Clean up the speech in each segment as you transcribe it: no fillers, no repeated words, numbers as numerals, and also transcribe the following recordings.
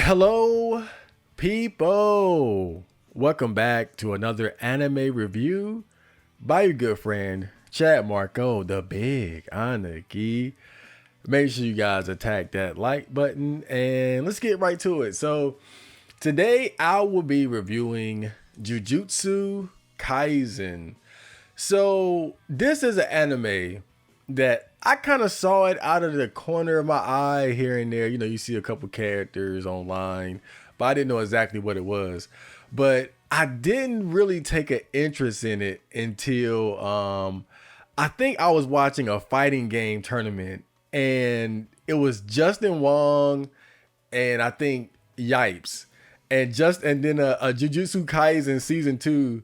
Hello, people. Welcome back to another anime review by your good friend Chad Marco, the Big Anarchy. Make sure you guys attack that like button and let's get right to it. So, today I will be reviewing Jujutsu Kaisen. So, this is an anime that I kind of saw it out of the corner of my eye here and there. You know, you see a couple characters online, but I didn't know exactly what it was. But I didn't really take an interest in it until I think I was watching a fighting game tournament, and it was Justin Wong and I think Yipes. And then a Jujutsu Kaisen season 2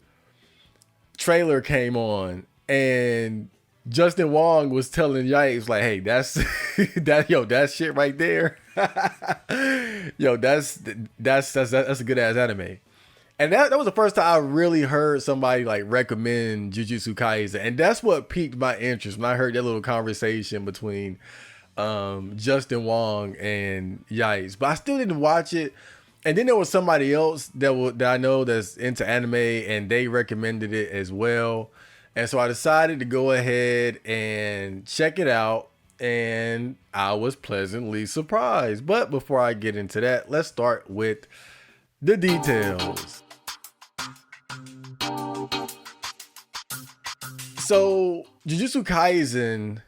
trailer came on, and Justin Wong was telling Yipes like, "Hey, that's that shit right there. yo, that's a good ass anime." And that was the first time I really heard somebody like recommend Jujutsu Kaisen, and that's what piqued my interest when I heard that little conversation between Justin Wong and Yipes. But I still didn't watch it. And then there was somebody else that I know that's into anime, and they recommended it as well. And so I decided to go ahead and check it out, and I was pleasantly surprised. But before I get into that, let's start with the details. So, Jujutsu Kaisen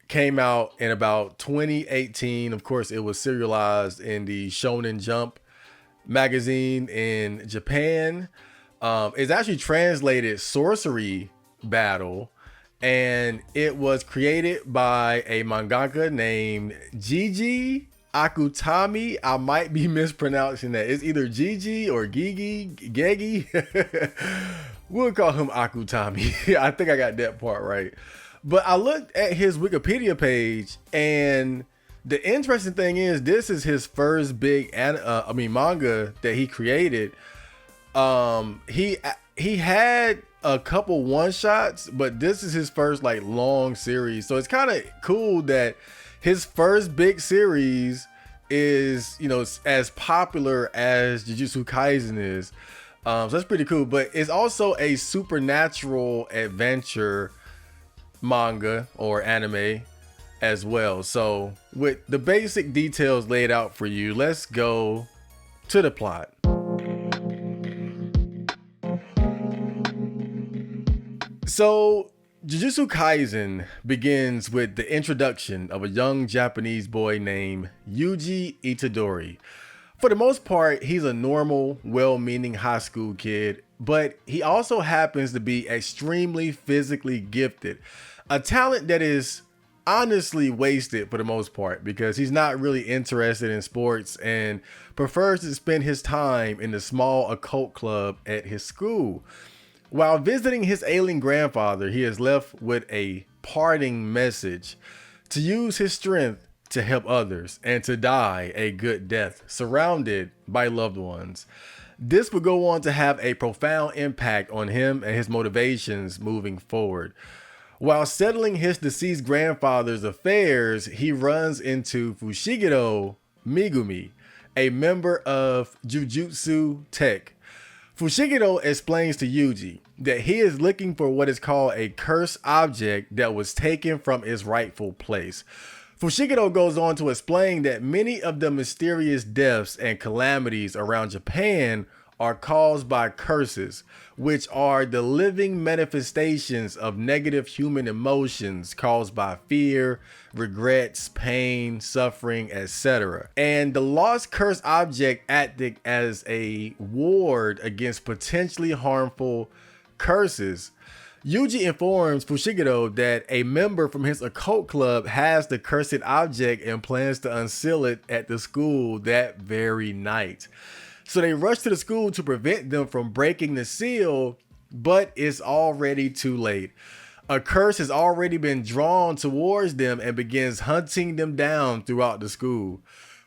came out in about 2018. Of course, it was serialized in the Shonen Jump magazine in Japan. It's actually translated Sorcery Battle, and it was created by a mangaka named Gigi Akutami. I might be mispronouncing that. It's either Gigi or Gegi. We'll call him Akutami. I think I got that part right. But I looked at his Wikipedia page, and the interesting thing is this is his first big manga that he created. He had a couple one shots, but this is his first like long series. So it's kind of cool that his first big series is, you know, as popular as Jujutsu Kaisen is. So that's pretty cool. But it's also a supernatural adventure manga or anime as well. So with the basic details laid out for you, let's go to the plot. So Jujutsu Kaisen begins with the introduction of a young Japanese boy named Yuji Itadori. For the most part, he's a normal, well-meaning high school kid, but he also happens to be extremely physically gifted, a talent that is honestly wasted for the most part because he's not really interested in sports and prefers to spend his time in the small occult club at his school. While visiting his ailing grandfather, he is left with a parting message: to use his strength to help others and to die a good death, surrounded by loved ones. This would go on to have a profound impact on him and his motivations moving forward. While settling his deceased grandfather's affairs, he runs into Fushiguro Megumi, a member of Jujutsu Tech. Fushiguro explains to Yuji that he is looking for what is called a cursed object that was taken from its rightful place. Fushiguro goes on to explain that many of the mysterious deaths and calamities around Japan are caused by curses, which are the living manifestations of negative human emotions caused by fear, regrets, pain, suffering, etc. And the lost cursed object acted as a ward against potentially harmful curses. Yuji informs Fushiguro that a member from his occult club has the cursed object and plans to unseal it at the school that very night. So they rush to the school to prevent them from breaking the seal, but it's already too late. A curse has already been drawn towards them and begins hunting them down throughout the school.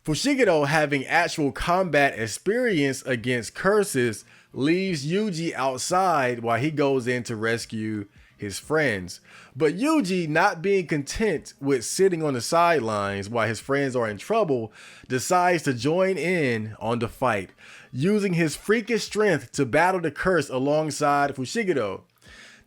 Fushiguro, having actual combat experience against curses, leaves Yuji outside while he goes in to rescue his friends. But Yuji, not being content with sitting on the sidelines while his friends are in trouble, decides to join in on the fight, using his freakish strength to battle the curse alongside Fushiguro.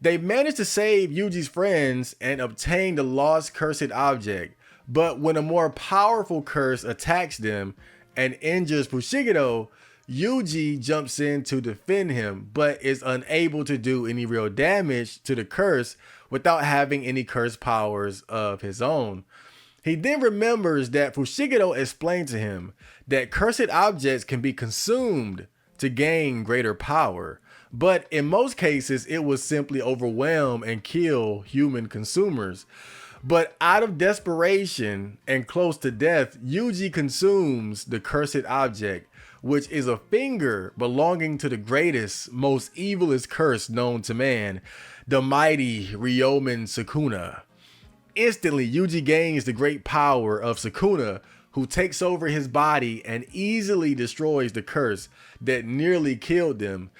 They manage to save Yuji's friends and obtain the lost cursed object, but when a more powerful curse attacks them and injures Fushiguro, Yuji jumps in to defend him, but is unable to do any real damage to the curse without having any curse powers of his own. He then remembers that Fushiguro explained to him that cursed objects can be consumed to gain greater power, but in most cases it will simply overwhelm and kill human consumers. But out of desperation and close to death, Yuji consumes the cursed object, which is a finger belonging to the greatest, most evilest curse known to man, the mighty Ryomen Sukuna. Instantly, Yuji gains the great power of Sukuna, who takes over his body and easily destroys the curse that nearly killed them.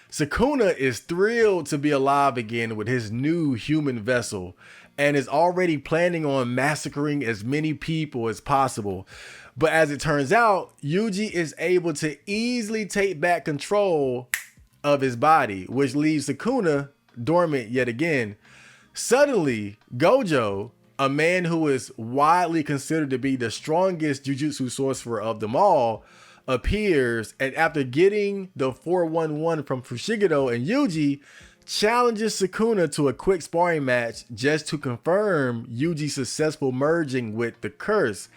Sukuna is thrilled to be alive again with his new human vessel and is already planning on massacring as many people as possible. But as it turns out, Yuji is able to easily take back control of his body, which leaves Sukuna dormant yet again. Suddenly, Gojo, a man who is widely considered to be the strongest Jujutsu sorcerer of them all, appears, and after getting the 411 from Fushiguro and Yuji, challenges Sukuna to a quick sparring match just to confirm Yuji's successful merging with the curse.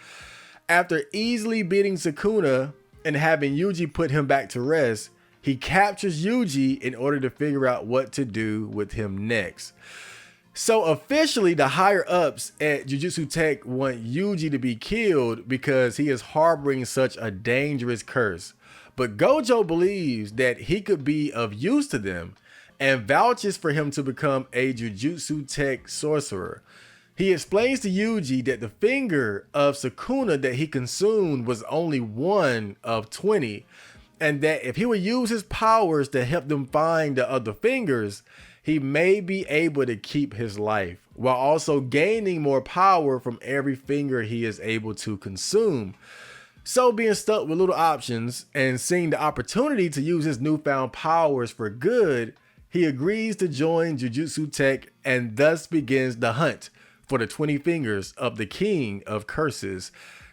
After easily beating Sukuna and having Yuji put him back to rest, he captures Yuji in order to figure out what to do with him next. So officially, the higher ups at Jujutsu Tech want Yuji to be killed because he is harboring such a dangerous curse. But Gojo believes that he could be of use to them and vouches for him to become a Jujutsu Tech sorcerer. He explains to Yuji that the finger of Sukuna that he consumed was only one of 20, and that if he would use his powers to help them find the other fingers, he may be able to keep his life, while also gaining more power from every finger he is able to consume. So being stuck with little options and seeing the opportunity to use his newfound powers for good, he agrees to join Jujutsu Tech and thus begins the hunt for the 20 fingers of the king of curses,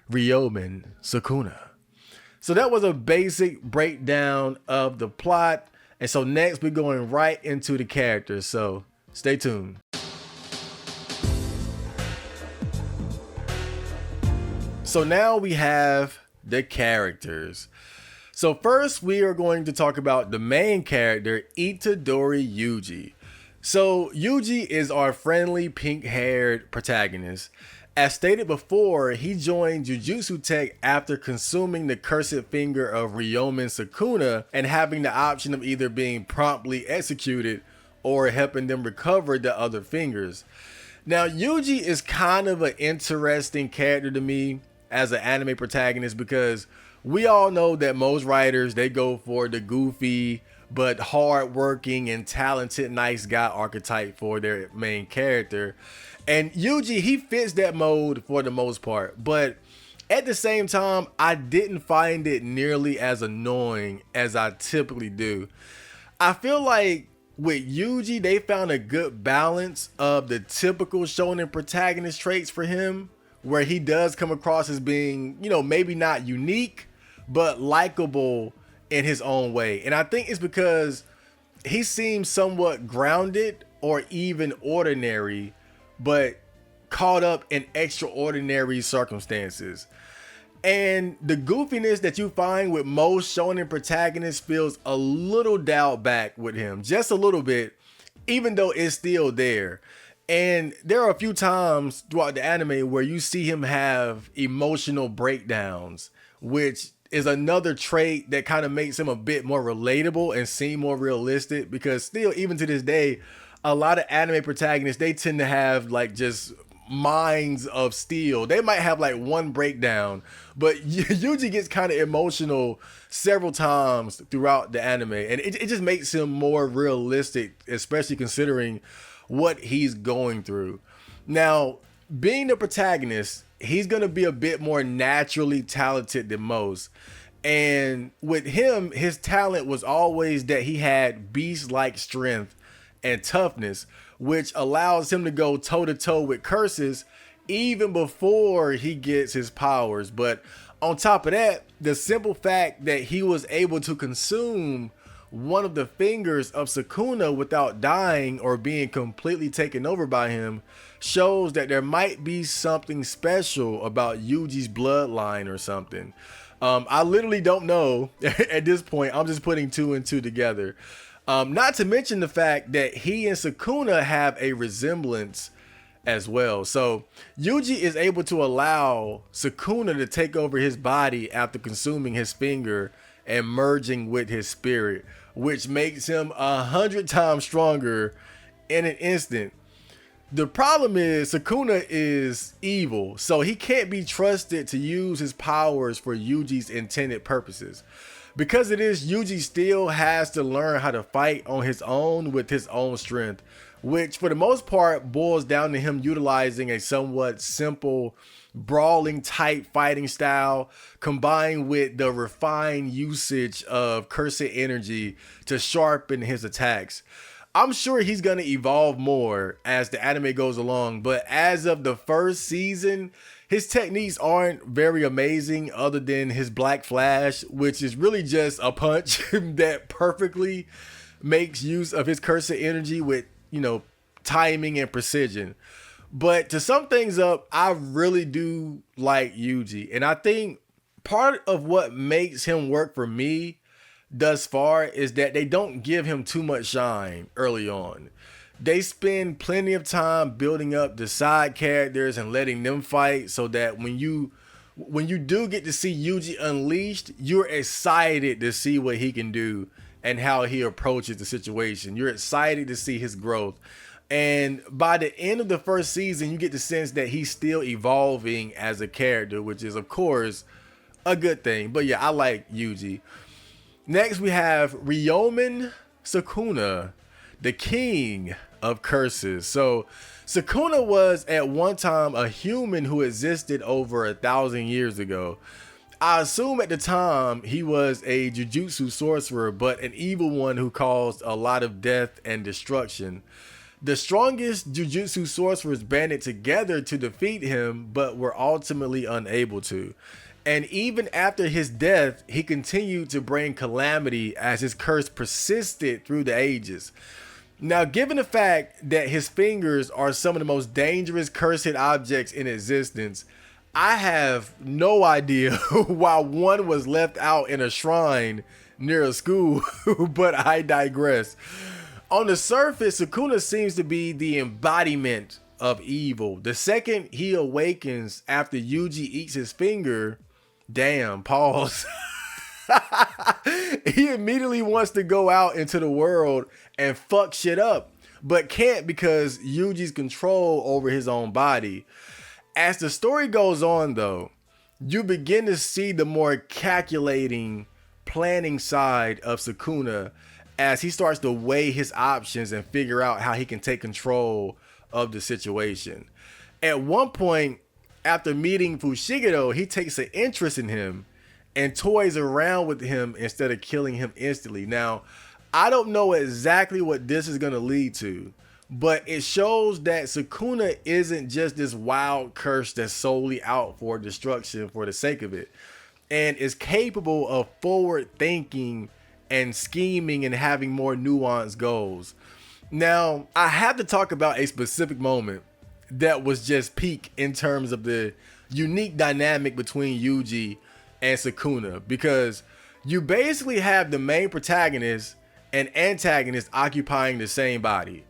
Ryomen Sukuna. So that was a basic breakdown of the plot. And so next we're going right into the characters. So stay tuned. So now we have the characters. So first we are going to talk about the main character, Itadori Yuji. So Yuji is our friendly pink-haired protagonist. As stated before, he joined Jujutsu Tech after consuming the cursed finger of Ryomen Sukuna and having the option of either being promptly executed or helping them recover the other fingers. Now, Yuji is kind of an interesting character to me as an anime protagonist because we all know that most writers, they go for the goofy but hard-working and talented nice guy archetype for their main character. And Yuji, he fits that mold for the most part, but at the same time, I didn't find it nearly as annoying as I typically do. I feel like with Yuji, they found a good balance of the typical shonen protagonist traits for him, where he does come across as being, you know, maybe not unique, but likable in his own way. And I think it's because he seems somewhat grounded or even ordinary, but caught up in extraordinary circumstances. And the goofiness that you find with most shonen protagonists feels a little dialed back with him, just a little bit, even though it's still there. And there are a few times throughout the anime where you see him have emotional breakdowns, which is another trait that kind of makes him a bit more relatable and seem more realistic, because still, even to this day, a lot of anime protagonists, they tend to have like just minds of steel. They might have like one breakdown, but Yuji gets kind of emotional several times throughout the anime, and it just makes him more realistic, especially considering what he's going through. Now, being the protagonist, he's going to be a bit more naturally talented than most. And with him, his talent was always that he had beast-like strength and toughness, which allows him to go toe-to-toe with curses even before he gets his powers. But on top of that, the simple fact that he was able to consume one of the fingers of Sukuna without dying or being completely taken over by him shows that there might be something special about Yuji's bloodline or something. I literally don't know at this point. I'm just putting two and two together. Not to mention the fact that he and Sukuna have a resemblance as well. So Yuji is able to allow Sukuna to take over his body after consuming his finger and merging with his spirit, which makes him 100 times stronger in an instant. The problem is Sukuna is evil, so he can't be trusted to use his powers for Yuji's intended purposes. Because of this, Yuji still has to learn how to fight on his own with his own strength, which for the most part boils down to him utilizing a somewhat simple brawling type fighting style combined with the refined usage of cursed energy to sharpen his attacks. I'm sure he's going to evolve more as the anime goes along, but as of the first season, his techniques aren't very amazing other than his Black Flash, which is really just a punch that perfectly makes use of his cursed energy with, timing and precision. But to sum things up, I really do like Yuji. And I think part of what makes him work for me thus far is that they don't give him too much shine early on. They spend plenty of time building up the side characters and letting them fight so that when you do get to see Yuji unleashed, you're excited to see what he can do and how he approaches the situation. You're excited to see his growth. And by the end of the first season, you get the sense that he's still evolving as a character, which is, of course, a good thing. But yeah, I like Yuji. Next, we have Ryomen Sukuna, the king of curses. So Sukuna was at one time a human who existed over 1,000 years ago. I assume at the time he was a Jujutsu sorcerer, but an evil one who caused a lot of death and destruction. The strongest Jujutsu sorcerers banded together to defeat him, but were ultimately unable to. And even after his death, he continued to bring calamity as his curse persisted through the ages. Now, given the fact that his fingers are some of the most dangerous cursed objects in existence, I have no idea why one was left out in a shrine near a school, but I digress. On the surface, Sukuna seems to be the embodiment of evil. The second he awakens after Yuji eats his finger, damn, pause. He immediately wants to go out into the world and fuck shit up, but can't because Yuji's control over his own body. As the story goes on, though, you begin to see the more calculating, planning side of Sukuna as he starts to weigh his options and figure out how he can take control of the situation. At one point, after meeting Fushiguro, he takes an interest in him and toys around with him instead of killing him instantly. Now, I don't know exactly what this is going to lead to, but it shows that Sukuna isn't just this wild curse that's solely out for destruction for the sake of it, and is capable of forward thinking and scheming and having more nuanced goals. Now, I have to talk about a specific moment that was just peak in terms of the unique dynamic between Yuji and Sukuna, because you basically have the main protagonist and antagonist occupying the same body.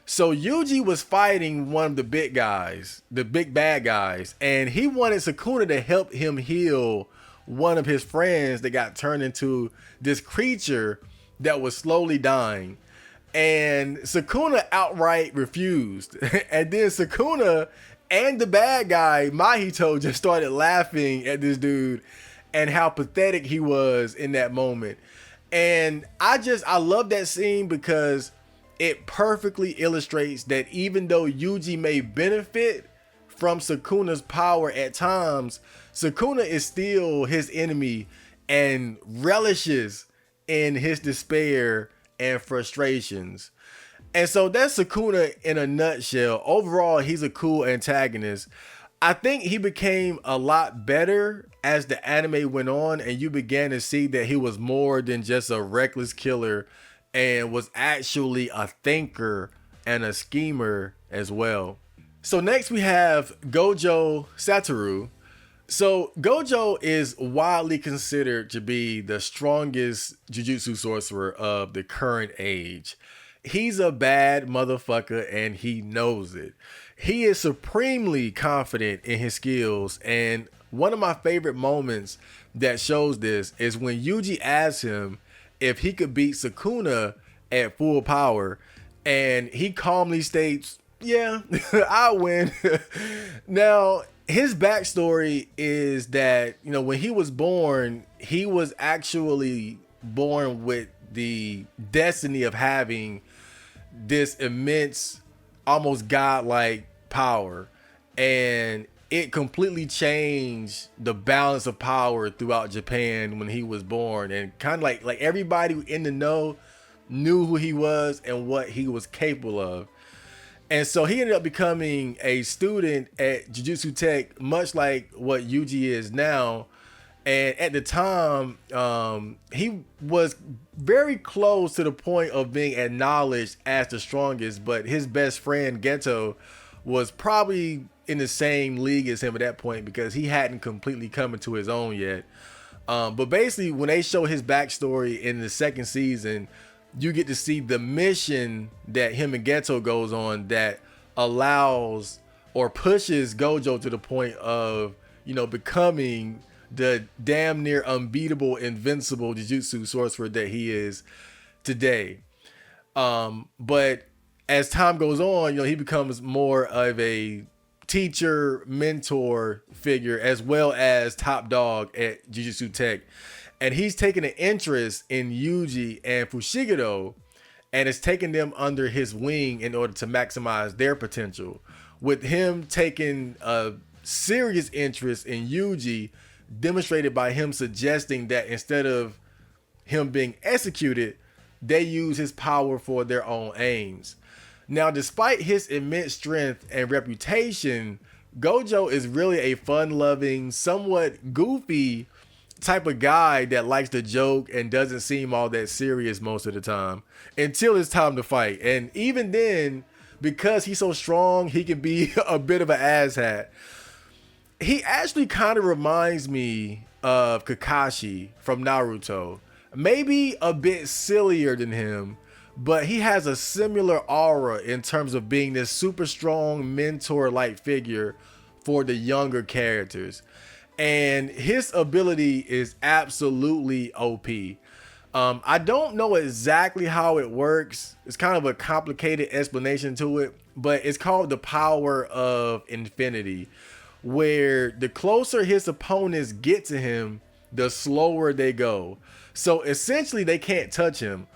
So Yuji was fighting one of the big guys, the big bad guys, and he wanted Sukuna to help him heal one of his friends that got turned into this creature that was slowly dying. And Sukuna outright refused. And then Sukuna and the bad guy, Mahito, just started laughing at this dude and how pathetic he was in that moment. And I love that scene because it perfectly illustrates that even though Yuji may benefit from Sukuna's power at times, Sukuna is still his enemy and relishes in his despair and frustrations. And so that's Sukuna in a nutshell. Overall, he's a cool antagonist. I think he became a lot better as the anime went on, and you began to see that he was more than just a reckless killer and was actually a thinker and a schemer as well. So next we have Gojo Satoru. So Gojo is widely considered to be the strongest Jujutsu sorcerer of the current age. He's a bad motherfucker and he knows it. He is supremely confident in his skills, and one of my favorite moments that shows this is when Yuji asks him if he could beat Sukuna at full power, and he calmly states, "Yeah, I win." Now, his backstory is that, when he was born, he was actually born with the destiny of having this immense, almost godlike power, and it completely changed the balance of power throughout Japan when he was born, and kind of like everybody in the know knew who he was and what he was capable of. And so he ended up becoming a student at Jujutsu Tech, much like what Yuji is now. And at the time, he was very close to the point of being acknowledged as the strongest, but his best friend Geto was probably in the same league as him at that point because he hadn't completely come into his own yet. But basically, when they show his backstory in the second season, you get to see the mission that him and Geto goes on that allows or pushes Gojo to the point of, becoming the damn near unbeatable, invincible Jujutsu sorcerer that he is today. But as time goes on, he becomes more of a teacher, mentor figure, as well as top dog at Jujutsu Tech. And he's taken an interest in Yuji and Fushiguro and has taken them under his wing in order to maximize their potential. With him taking a serious interest in Yuji, demonstrated by him suggesting that instead of him being executed, they use his power for their own aims. Now, despite his immense strength and reputation, Gojo is really a fun-loving, somewhat goofy type of guy that likes to joke and doesn't seem all that serious most of the time until it's time to fight. And even then, because he's so strong, he can be a bit of an asshat. He actually kind of reminds me of Kakashi from Naruto. Maybe a bit sillier than him, but he has a similar aura in terms of being this super strong mentor-like figure for the younger characters. And his ability is absolutely OP. I don't know exactly how it works. It's kind of a complicated explanation to it, but it's called the power of infinity, where the closer his opponents get to him, the slower they go. So essentially they can't touch him.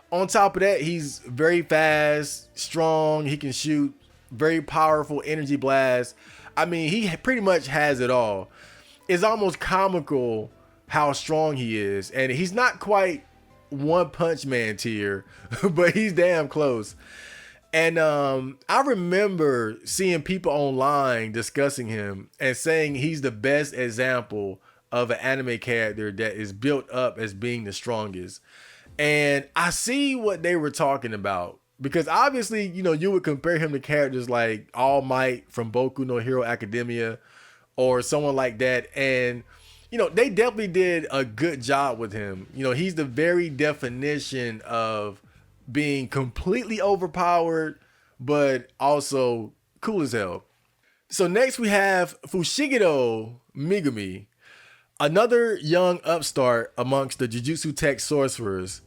On top of that, he's very fast, strong. He can shoot very powerful energy blasts. I mean, he pretty much has it all. It's almost comical how strong he is. And he's not quite One Punch Man tier, but he's damn close. And I remember seeing people online discussing him and saying he's the best example of an anime character that is built up as being the strongest. And I see what they were talking about, because obviously, you would compare him to characters like All Might from Boku no Hero Academia or someone like that. And, they definitely did a good job with him. He's the very definition of being completely overpowered, but also cool as hell. So next we have Fushiguro Megumi, another young upstart amongst the Jujutsu Tech sorcerers.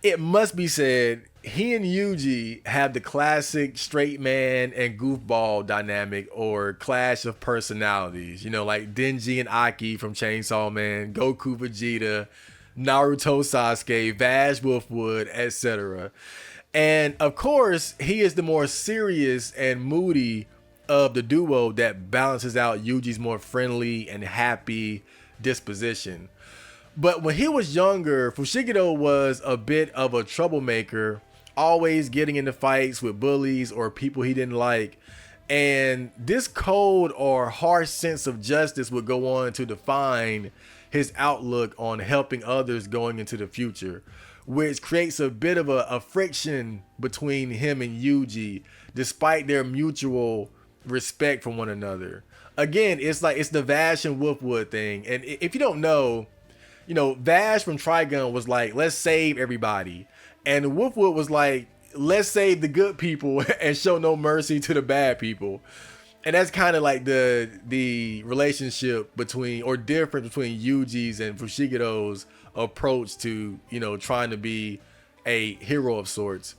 It must be said, he and Yuji have the classic straight man and goofball dynamic, or clash of personalities, like Denji and Aki from Chainsaw Man, Goku Vegeta, Naruto Sasuke, Vash Wolfwood, etc. And of course, he is the more serious and moody of the duo that balances out Yuji's more friendly and happy disposition. But when he was younger, Fushiguro was a bit of a troublemaker, always getting into fights with bullies or people he didn't like. And this cold or harsh sense of justice would go on to define his outlook on helping others going into the future, which creates a bit of a friction between him and Yuji, despite their mutual respect for one another. Again, it's like it's the Vash and Wolfwood thing. And if you don't know, Vash from Trigun was like, let's save everybody. And Wolfwood was like, let's save the good people and show no mercy to the bad people. And that's kind of like the relationship between, or difference between, Yuji's and Fushiguro's approach to, trying to be a hero of sorts.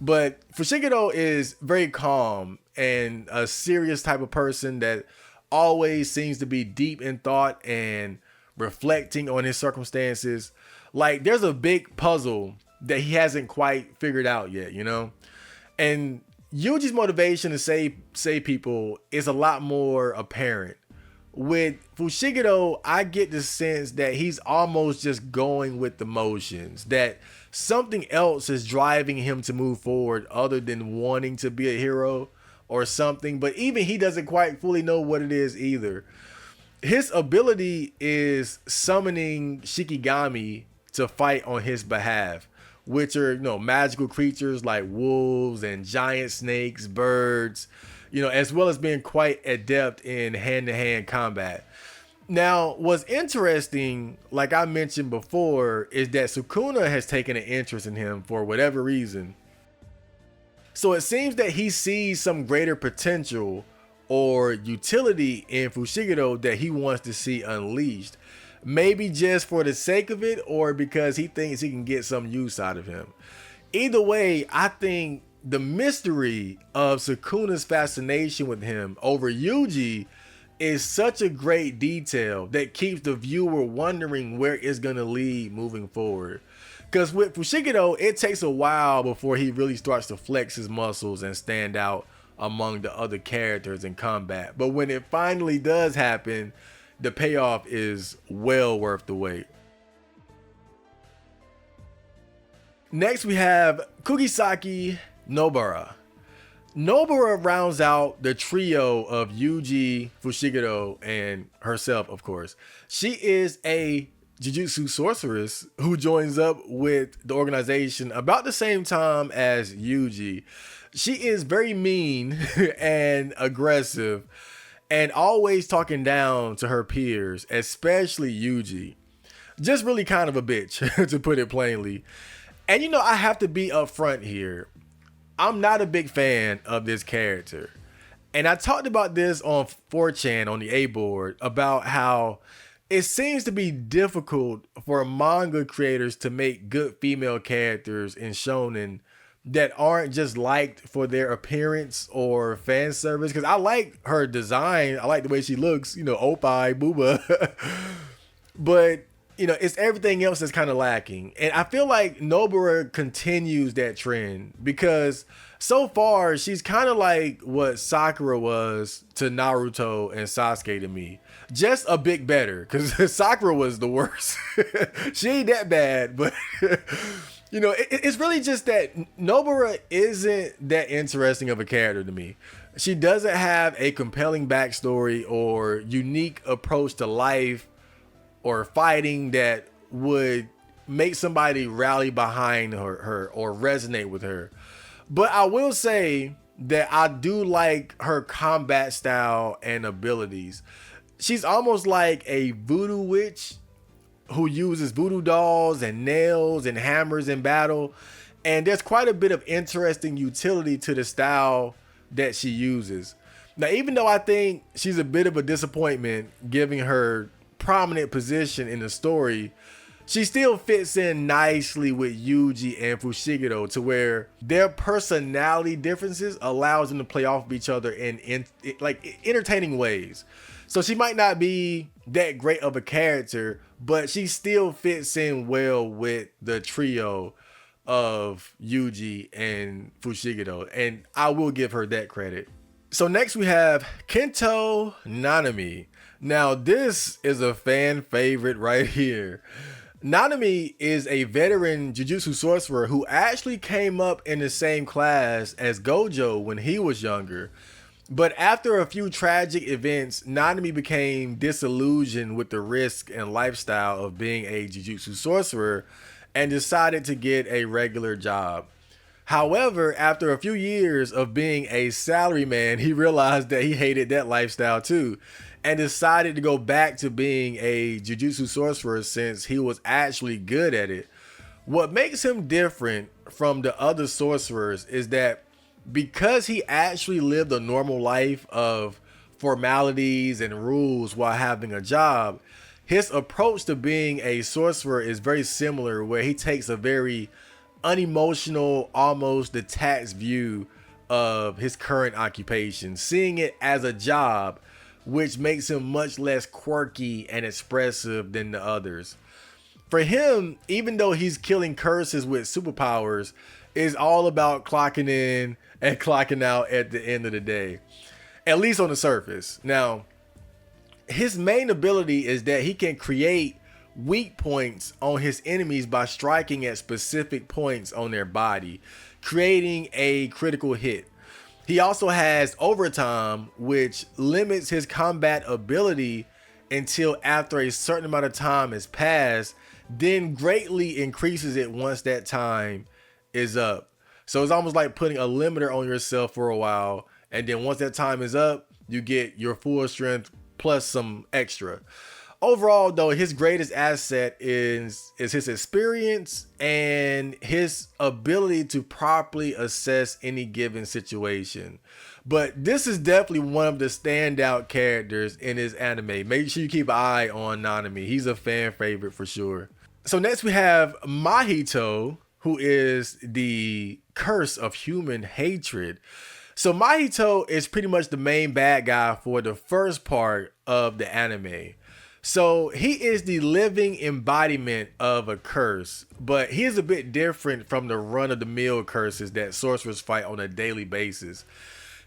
But Fushiguro is very calm and a serious type of person that always seems to be deep in thought and reflecting on his circumstances. Like there's a big puzzle that he hasn't quite figured out yet, And Yuji's motivation to save people is a lot more apparent. With Fushiguro, I get the sense that he's almost just going with the motions, that something else is driving him to move forward other than wanting to be a hero or something. But even he doesn't quite fully know what it is either. His ability is summoning Shikigami to fight on his behalf, which are, magical creatures like wolves and giant snakes, birds, as well as being quite adept in hand-to-hand combat. Now, what's interesting, like I mentioned before, is that Sukuna has taken an interest in him for whatever reason. So it seems that he sees some greater potential or utility in Fushiguro that he wants to see unleashed. Maybe just for the sake of it, or because he thinks he can get some use out of him. Either way, I think the mystery of Sukuna's fascination with him over Yuji is such a great detail that keeps the viewer wondering where it's going to lead moving forward. Because with Fushiguro, it takes a while before he really starts to flex his muscles and stand out among the other characters in combat. But when it finally does happen, the payoff is well worth the wait. Next, we have Kugisaki Nobara. Nobara rounds out the trio of Yuji, Fushiguro, and herself, of course. She is a Jujutsu sorceress who joins up with the organization about the same time as Yuji. She is very mean and aggressive and always talking down to her peers, especially Yuji. Just really kind of a bitch, to put it plainly. And I have to be upfront here. I'm not a big fan of this character. And I talked about this on 4chan on the A board about how it seems to be difficult for manga creators to make good female characters in shonen that aren't just liked for their appearance or fan service. Because I like her design. I like the way she looks, oppai, booba. But, it's everything else that's kind of lacking. And I feel like Nobara continues that trend because so far she's kind of like what Sakura was to Naruto and Sasuke to me. Just a bit better, because Sakura was the worst. She ain't that bad, but it's really just that Nobara isn't that interesting of a character to me. She doesn't have a compelling backstory or unique approach to life or fighting that would make somebody rally behind her or resonate with her. But I will say that I do like her combat style and abilities. She's almost like a voodoo witch who uses voodoo dolls and nails and hammers in battle. And there's quite a bit of interesting utility to the style that she uses. Now, even though I think she's a bit of a disappointment giving her prominent position in the story, she still fits in nicely with Yuji and Fushiguro to where their personality differences allows them to play off of each other in like entertaining ways. So she might not be that great of a character, but she still fits in well with the trio of Yuji and Fushiguro, and I will give her that credit. So next we have Kento Nanami. Now this is a fan favorite right here. Nanami is a veteran Jujutsu sorcerer who actually came up in the same class as Gojo when he was younger. But after a few tragic events, Nanami became disillusioned with the risk and lifestyle of being a Jujutsu sorcerer and decided to get a regular job. However, after a few years of being a salaryman, he realized that he hated that lifestyle too and decided to go back to being a Jujutsu sorcerer since he was actually good at it. What makes him different from the other sorcerers is that because he actually lived a normal life of formalities and rules while having a job, his approach to being a sorcerer is very similar, where he takes a very unemotional, almost detached view of his current occupation, seeing it as a job, which makes him much less quirky and expressive than the others. For him, even though he's killing curses with superpowers, it's all about clocking in and clocking out at the end of the day, at least on the surface. Now, his main ability is that he can create weak points on his enemies by striking at specific points on their body, creating a critical hit. He also has overtime, which limits his combat ability until after a certain amount of time has passed, then greatly increases it once that time is up. So it's almost like putting a limiter on yourself for a while, and then once that time is up, you get your full strength plus some extra. Overall, though, his greatest asset is his experience and his ability to properly assess any given situation. But this is definitely one of the standout characters in his anime. Make sure you keep an eye on Nanami. He's a fan favorite for sure. So next we have Mahito, who is the curse of human hatred. So Mahito is pretty much the main bad guy for the first part of the anime. So he is the living embodiment of a curse, but he is a bit different from the run-of-the-mill curses that sorcerers fight on a daily basis.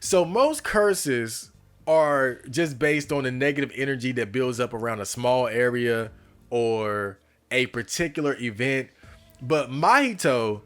So most curses are just based on the negative energy that builds up around a small area or a particular event. But Mahito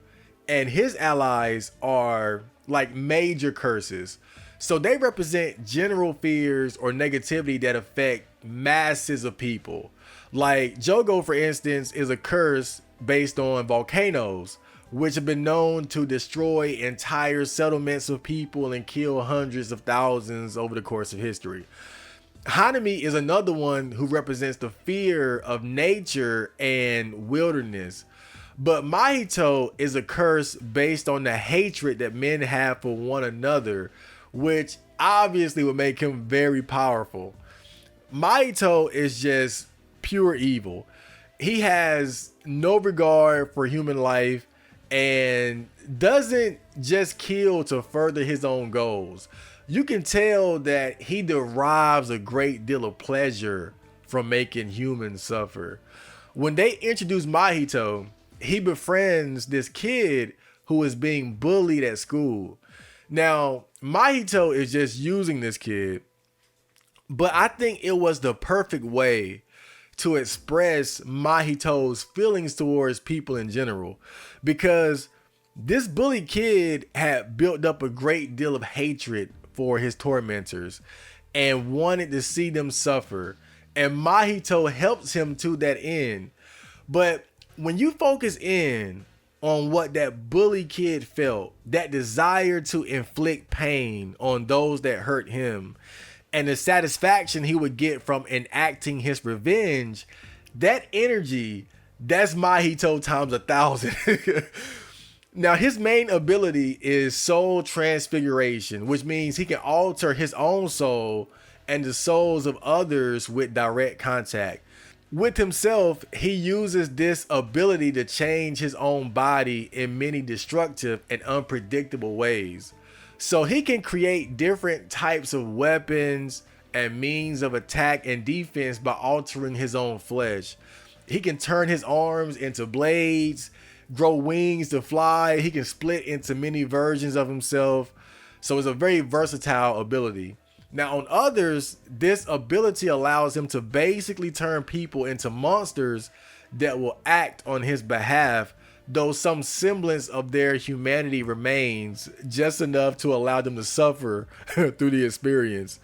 and his allies are like major curses. So they represent general fears or negativity that affect masses of people. Like Jogo, for instance, is a curse based on volcanoes, which have been known to destroy entire settlements of people and kill hundreds of thousands over the course of history. Hanami is another one who represents the fear of nature and wilderness. But Mahito is a curse based on the hatred that men have for one another, which obviously would make him very powerful. Mahito is just pure evil. He has no regard for human life and doesn't just kill to further his own goals. You can tell that he derives a great deal of pleasure from making humans suffer. When they introduce Mahito, he befriends this kid who is being bullied at school. Now, Mahito is just using this kid, but I think it was the perfect way to express Mahito's feelings towards people in general, because this bully kid had built up a great deal of hatred for his tormentors and wanted to see them suffer, and Mahito helps him to that end. But when you focus in on what that bully kid felt, that desire to inflict pain on those that hurt him, and the satisfaction he would get from enacting his revenge, that energy, that's Mahito times 1,000. Now, his main ability is soul transfiguration, which means he can alter his own soul and the souls of others with direct contact. With himself, he uses this ability to change his own body in many destructive and unpredictable ways. So he can create different types of weapons and means of attack and defense by altering his own flesh. He can turn his arms into blades, grow wings to fly. He can split into many versions of himself. So it's a very versatile ability. Now, on others, this ability allows him to basically turn people into monsters that will act on his behalf, though some semblance of their humanity remains, just enough to allow them to suffer through the experience.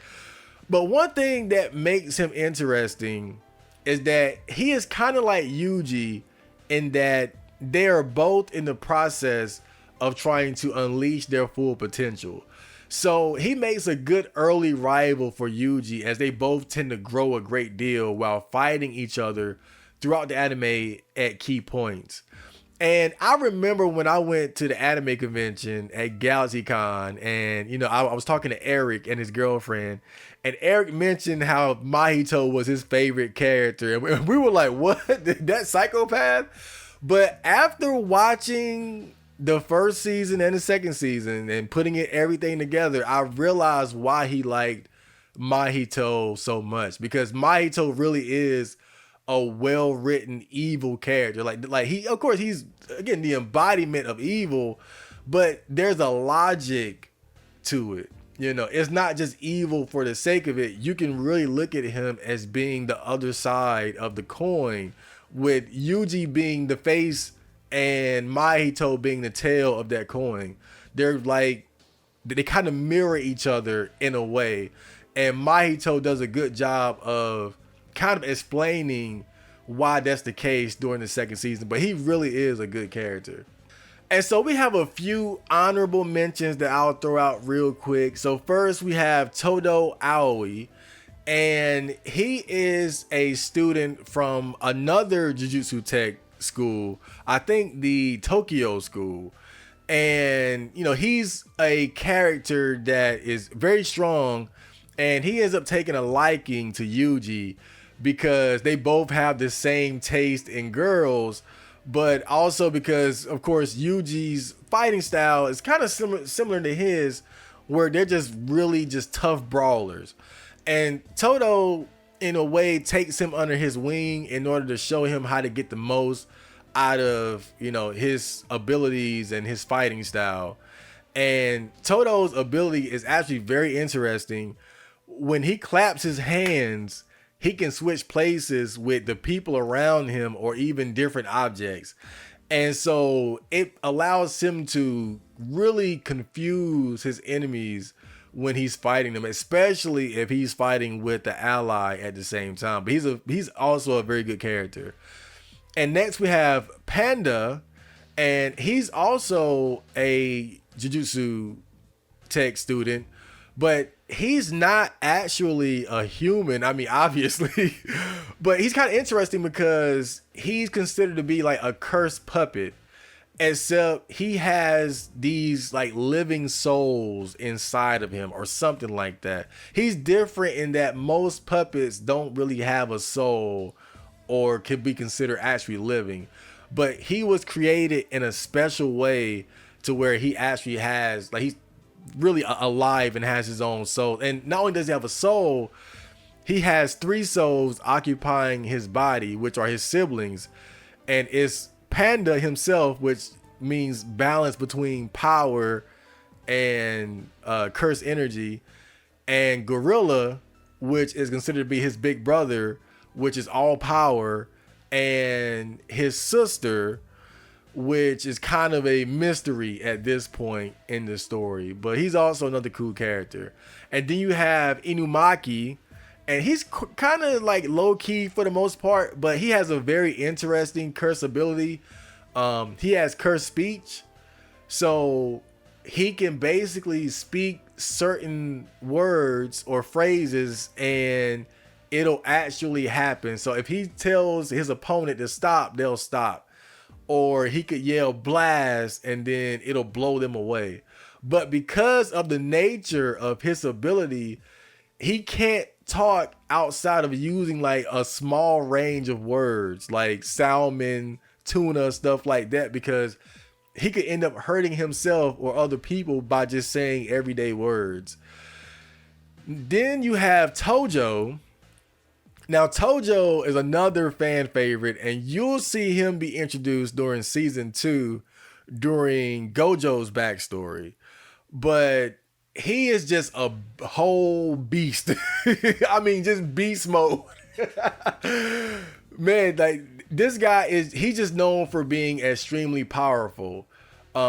But one thing that makes him interesting is that he is kind of like Yuji in that they are both in the process of trying to unleash their full potential. So he makes a good early rival for Yuji, as they both tend to grow a great deal while fighting each other throughout the anime at key points. And I remember when I went to the anime convention at GalaxyCon, and I was talking to Eric and his girlfriend, and Eric mentioned how Mahito was his favorite character, and we were like, "What? That psychopath?" But after watching the first season and the second season and putting everything together, I realized why he liked Mahito so much, because Mahito really is a well-written evil character. Like he, of course, he's again the embodiment of evil, but there's a logic to it. It's not just evil for the sake of it. You can really look at him as being the other side of the coin, with Yuji being the face and Mahito being the tail of that coin. They're like, they kind of mirror each other in a way. And Mahito does a good job of kind of explaining why that's the case during the second season. But he really is a good character. And so we have a few honorable mentions that I'll throw out real quick. So first we have Todo Aoi. And he is a student from another Jujutsu Tech school, I think the Tokyo school. And he's a character that is very strong, and he ends up taking a liking to Yuji because they both have the same taste in girls, but also because, of course, Yuji's fighting style is kind of similar to his, where they're just really just tough brawlers. And Todo, in a way, takes him under his wing in order to show him how to get the most out of, his abilities and his fighting style. And Todo's ability is actually very interesting. When he claps his hands, he can switch places with the people around him or even different objects. And so it allows him to really confuse his enemies when he's fighting them, especially if he's fighting with the ally at the same time. But he's also a very good character. And next we have Panda, and he's also a Jujutsu Tech student, but he's not actually a human. I mean, obviously, but he's kind of interesting because he's considered to be like a cursed puppet, except he has these like living souls inside of him or something like that. He's different in that most puppets don't really have a soul or could be considered actually living, but he was created in a special way to where he actually has, like, he's really alive and has his own soul. And not only does he have a soul, he has 3 souls occupying his body, which are his siblings. And it's Panda himself, which means balance between power and cursed energy, and Gorilla, which is considered to be his big brother, which is all power, and his sister, which is kind of a mystery at this point in the story, but he's also another cool character. And then you have Inumaki, and he's kind of like low-key for the most part, but he has a very interesting curse ability. He has cursed speech, so he can basically speak certain words or phrases and it'll actually happen. So if he tells his opponent to stop, they'll stop. Or he could yell blast and then it'll blow them away. But because of the nature of his ability, he can't talk outside of using like a small range of words like salmon, tuna, stuff like that, because he could end up hurting himself or other people by just saying everyday words. Then you have Tojo, Now, Tojo is another fan favorite, and you'll see him be introduced during season 2 during Gojo's backstory. But he is just a whole beast. I mean, just beast mode. Man, like this guy he's just known for being extremely powerful.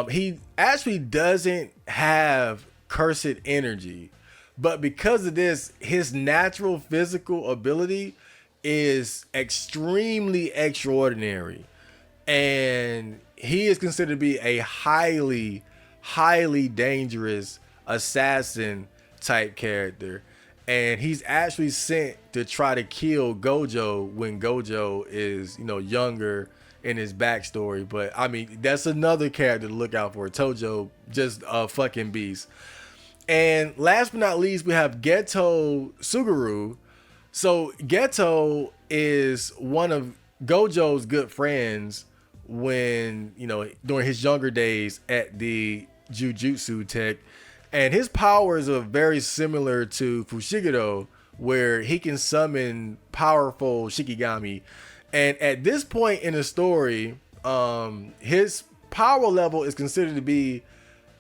He actually doesn't have cursed energy, but because of this, his natural physical ability is extremely extraordinary. And he is considered to be a highly dangerous assassin type character. And he's actually sent to try to kill Gojo when Gojo is, younger in his backstory. But I mean, that's another character to look out for. Tojo, just a fucking beast. And last but not least, we have Geto Suguru. So Geto is one of Gojo's good friends when, during his younger days at the Jujutsu Tech. And his powers are very similar to Fushiguro, where he can summon powerful Shikigami. And at this point in the story, his power level is considered to be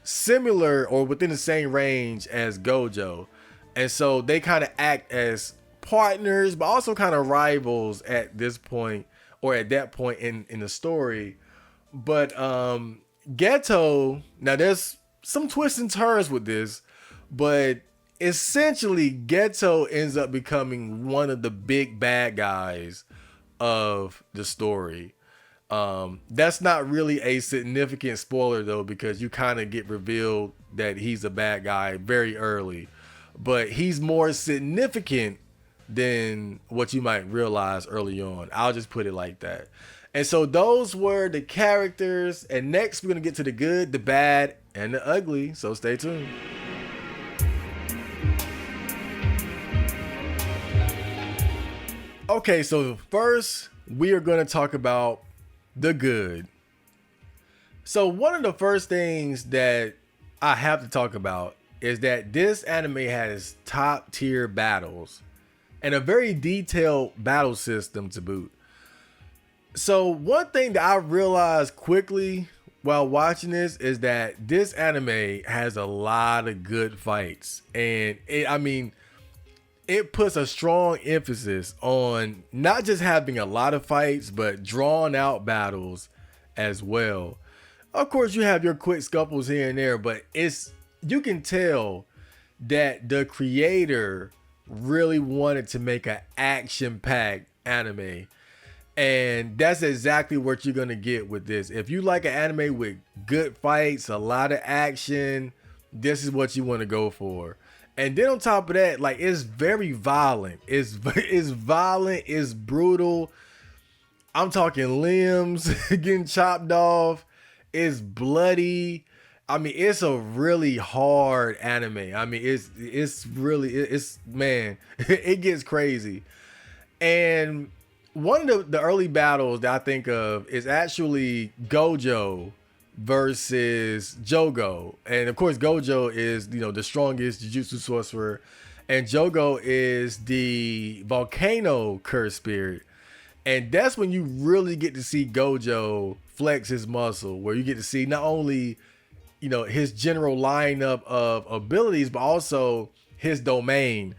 similar or within the same range as Gojo. And so they kind of act as partners, but also kind of rivals at this point, or at that point in the story. But Geto, now there's some twists and turns with this, but essentially Geto ends up becoming one of the big bad guys of the story. That's not really a significant spoiler though, because you kind of get revealed that he's a bad guy very early, but he's more significant than what you might realize early on. I'll just put it like that. And so those were the characters, and next we're gonna get to the good, the bad, and the ugly, so stay tuned. Okay, so first we are going to talk about the good. So one of the first things that I have to talk about is that this anime has top tier battles and a very detailed battle system to boot. So one thing that I realized quickly while watching this is that this anime has a lot of good fights, and it puts a strong emphasis on not just having a lot of fights, but drawn out battles as well. Of course, you have your quick scuffles here and there, but you can tell that the creator really wanted to make an action-packed anime. And that's exactly what you're going to get with this. If you like an anime with good fights, a lot of action, this is what you want to go for. And then on top of that, like, it's very violent. It's violent, it's brutal. I'm talking limbs getting chopped off. It's bloody. I mean, it's a really hard anime. I mean, it's man, it gets crazy. And one of the early battles that I think of is actually Gojo versus Jogo. And of course, Gojo is, the strongest Jujutsu sorcerer, and Jogo is the volcano curse spirit. And that's when you really get to see Gojo flex his muscle, where you get to see not only, his general lineup of abilities, but also his domain.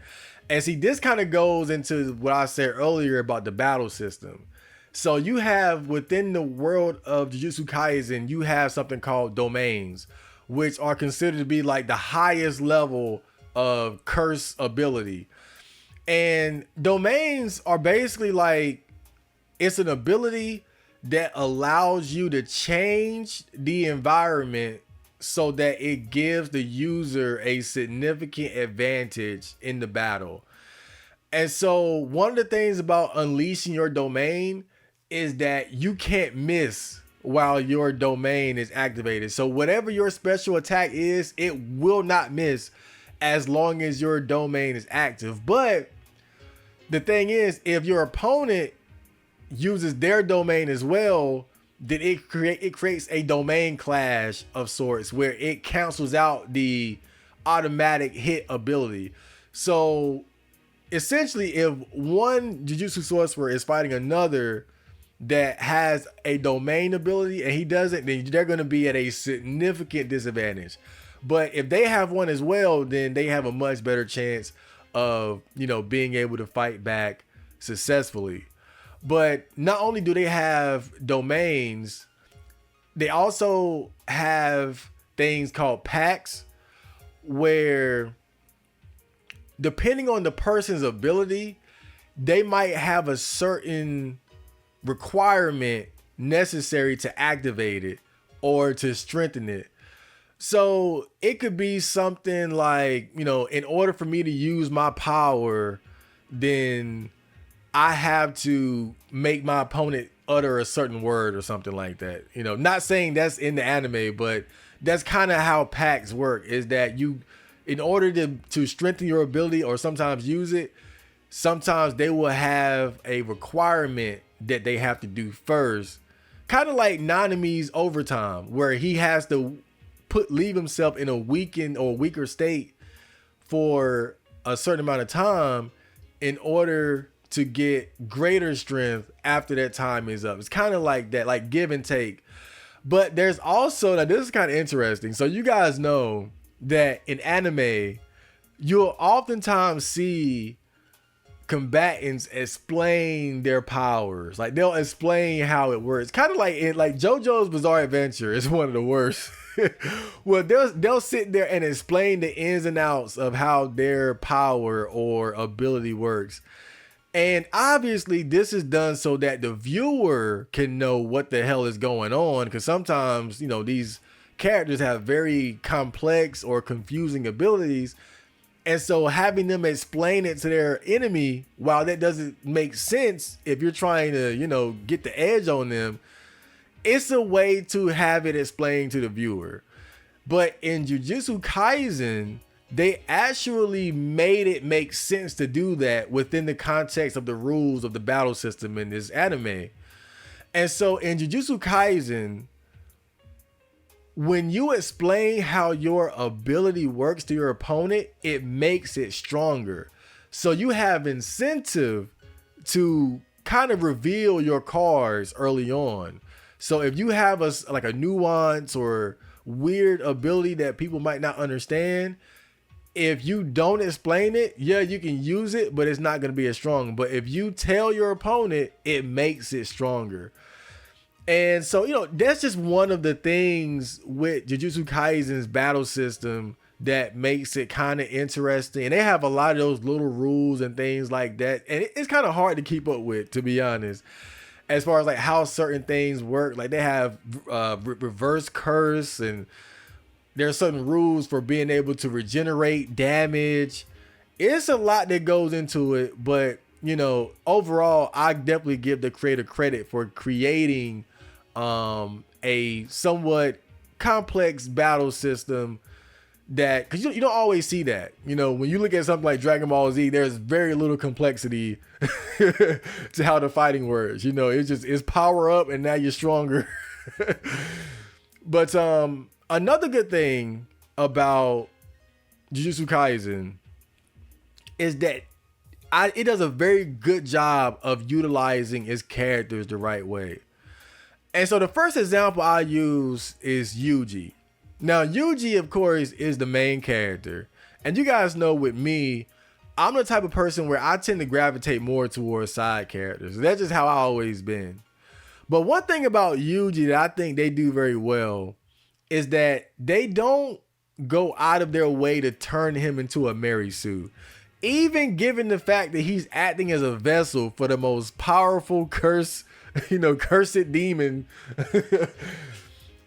And see, this kind of goes into what I said earlier about the battle system. So you have, within the world of Jujutsu Kaisen, you have something called domains, which are considered to be like the highest level of curse ability. And domains are basically like, it's an ability that allows you to change the environment so that it gives the user a significant advantage in the battle. And so one of the things about unleashing your domain is that you can't miss while your domain is activated. So whatever your special attack is, it will not miss as long as your domain is active. But the thing is, if your opponent uses their domain as well, then it creates a domain clash of sorts where it cancels out the automatic hit ability. So essentially, if one Jujutsu sorcerer is fighting another that has a domain ability and he doesn't, then they're going to be at a significant disadvantage. But if they have one as well, then they have a much better chance of, being able to fight back successfully. But not only do they have domains, they also have things called packs where, depending on the person's ability, they might have a certain requirement necessary to activate it or to strengthen it. So it could be something like, in order for me to use my power, then I have to make my opponent utter a certain word or something like that. Not saying that's in the anime, but that's kind of how packs work, is that you, in order to strengthen your ability or sometimes use it, sometimes they will have a requirement that they have to do first. Kind of like Nanami's overtime, where he has to leave himself in a weakened or weaker state for a certain amount of time in order to get greater strength after that time is up. It's kind of like that, like give and take. But there's also, now this is kind of interesting. So you guys know that in anime, you'll oftentimes see combatants explain their powers. Like they'll explain how it works. Kind of like JoJo's Bizarre Adventure is one of the worst. Well, they'll sit there and explain the ins and outs of how their power or ability works. And obviously this is done so that the viewer can know what the hell is going on, because sometimes, these characters have very complex or confusing abilities. And so having them explain it to their enemy, while that doesn't make sense if you're trying to, get the edge on them, it's a way to have it explained to the viewer. But in Jujutsu Kaisen, they actually made it make sense to do that within the context of the rules of the battle system in this anime. And so in Jujutsu Kaisen, when you explain how your ability works to your opponent, it makes it stronger. So you have incentive to kind of reveal your cards early on. So if you have a nuance or weird ability that people might not understand, if you don't explain it, you can use it, but it's not going to be as strong. But if you tell your opponent, it makes it stronger. And so, that's just one of the things with Jujutsu Kaisen's battle system that makes it kind of interesting. And they have a lot of those little rules and things like that. And it's kind of hard to keep up with, to be honest, as far as like how certain things work. Like they have reverse curse, and there are certain rules for being able to regenerate damage. It's a lot that goes into it, but overall, I definitely give the creator credit for creating a somewhat complex battle system that, because you don't always see that. When you look at something like Dragon Ball Z, there's very little complexity to how the fighting works. It's power up and now you're stronger. But another good thing about Jujutsu Kaisen is that it does a very good job of utilizing its characters the right way. And so the first example I use is Yuji. Now, Yuji, of course, is the main character. And you guys know with me, I'm the type of person where I tend to gravitate more towards side characters. That's just how I always been. But one thing about Yuji that I think they do very well is that they don't go out of their way to turn him into a Mary Sue. Even given the fact that he's acting as a vessel for the most powerful cursed demon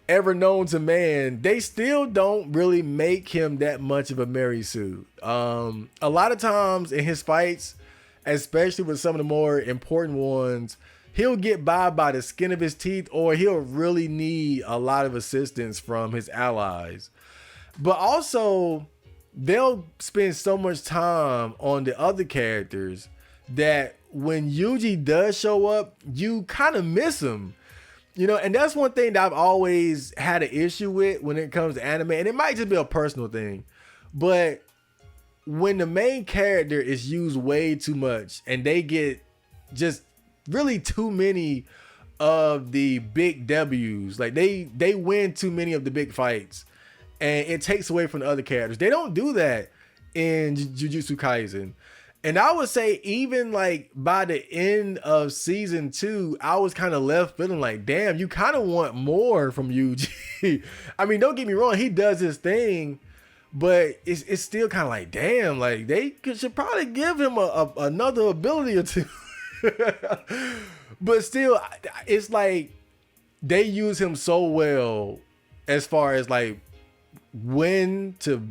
ever known to man, they still don't really make him that much of a Mary Sue. A lot of times in his fights, especially with some of the more important ones, he'll get by the skin of his teeth, or he'll really need a lot of assistance from his allies. But also, they'll spend so much time on the other characters that when Yuji does show up, you kind of miss him. And that's one thing that I've always had an issue with when it comes to anime, and it might just be a personal thing, but when the main character is used way too much and they get just really too many of the big W's, like they win too many of the big fights and it takes away from the other characters. They don't do that in Jujutsu Kaisen. And I would say even like by the end of season 2, I was kind of left feeling like, damn, you kind of want more from Yuji. I mean, don't get me wrong, he does his thing, but it's still kind of like, damn, like they should probably give him another ability or two. But still, it's like they use him so well as far as like when to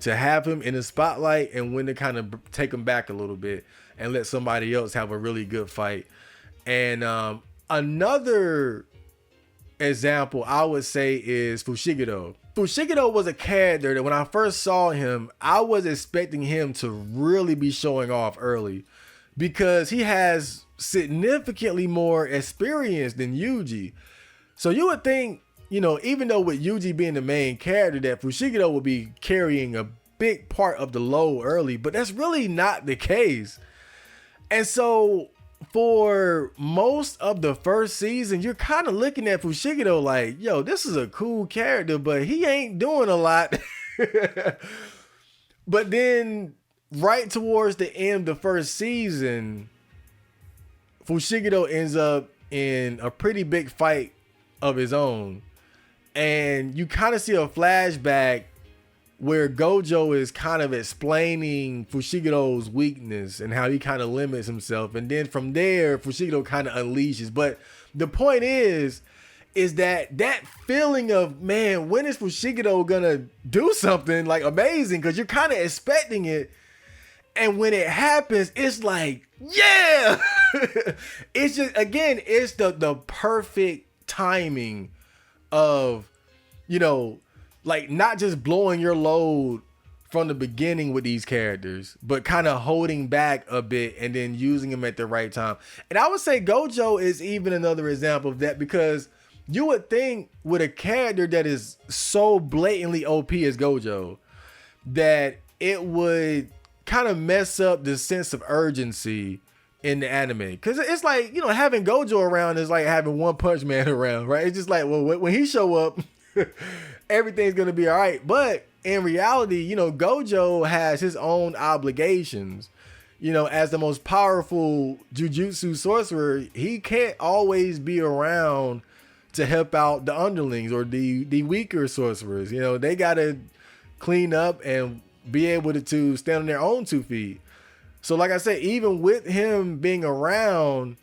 have him in the spotlight and when to kind of take him back a little bit and let somebody else have a really good fight. And another example I would say is Fushiguro. Fushiguro was a character that when I first saw him, I was expecting him to really be showing off early because he has significantly more experience than Yuji. So you would think, you know, even though with Yuji being the main character, that Fushiguro will be carrying a big part of the load early, but that's really not the case. And so for most of the first season, you're kind of looking at Fushiguro like, yo, this is a cool character, but he ain't doing a lot. But then right towards the end of the first season, Fushiguro ends up in a pretty big fight of his own. And you kind of see a flashback where Gojo is kind of explaining Fushiguro's weakness and how he kind of limits himself. And then from there, Fushiguro kind of unleashes. But the point is that feeling of, man, when is Fushiguro gonna do something like amazing? Because you're kind of expecting it. And when it happens, it's like, yeah! It's just, again, it's the perfect timing of, you know, like not just blowing your load from the beginning with these characters, but kind of holding back a bit and then using them at the right time. And I would say Gojo is even another example of that, because you would think with a character that is so blatantly OP as Gojo, that it would kind of mess up the sense of urgency in the anime. Because it's like, you know, having Gojo around is like having One Punch Man around, right? It's just like, well, when he show up, everything's going to be all right. But in reality, you know, Gojo has his own obligations. You know, as the most powerful Jujutsu sorcerer, he can't always be around to help out the underlings or the weaker sorcerers. You know, they got to clean up and be able to stand on their own 2 feet. So like I said, even with him being around,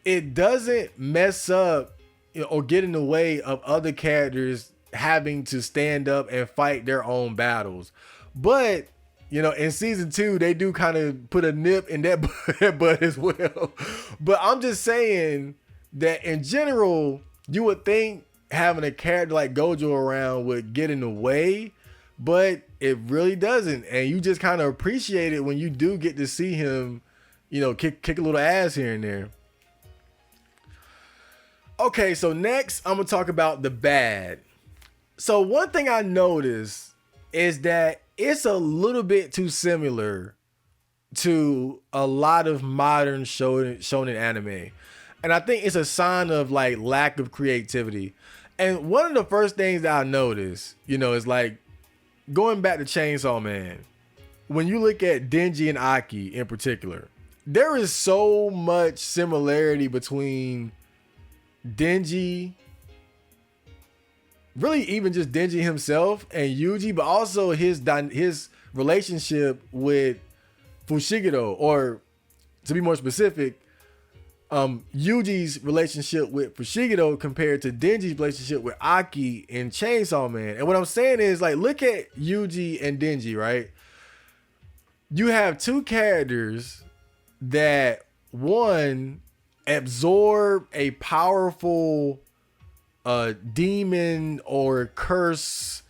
it doesn't mess up, you know, or get in the way of other characters having to stand up and fight their own battles. But, you know, in season 2, they do kind of put a nip in that butt as well. But I'm just saying that in general, you would think having a character like Gojo around would get in the way, but it really doesn't. And you just kind of appreciate it when you do get to see him, you know, kick a little ass here and there. Okay, so next I'm gonna talk about the bad. So one thing I noticed is that it's a little bit too similar to a lot of modern shonen anime. And I think it's a sign of like lack of creativity. And one of the first things that I noticed, you know, is like going back to Chainsaw Man. When you look at Denji and Aki in particular, there is so much similarity between Denji, really even just Denji himself and Yuji, but also his relationship with Fushiguro, or to be more specific, Yuji's relationship with Fushiguro compared to Denji's relationship with Aki in Chainsaw Man. And what I'm saying is, like, look at Yuji and Denji, right? You have 2 characters that, one, absorb a powerful demon or curse,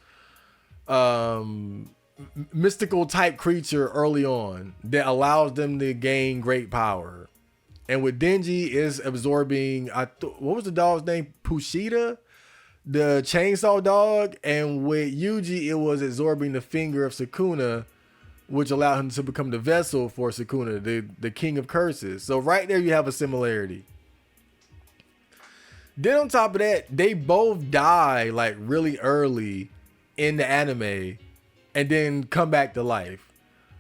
mystical type creature early on that allows them to gain great power. And with Denji is absorbing, what was the dog's name? Pushita, the chainsaw dog. And with Yuji, it was absorbing the finger of Sukuna, which allowed him to become the vessel for Sukuna, the king of curses. So right there you have a similarity. Then on top of that, they both die like really early in the anime and then come back to life.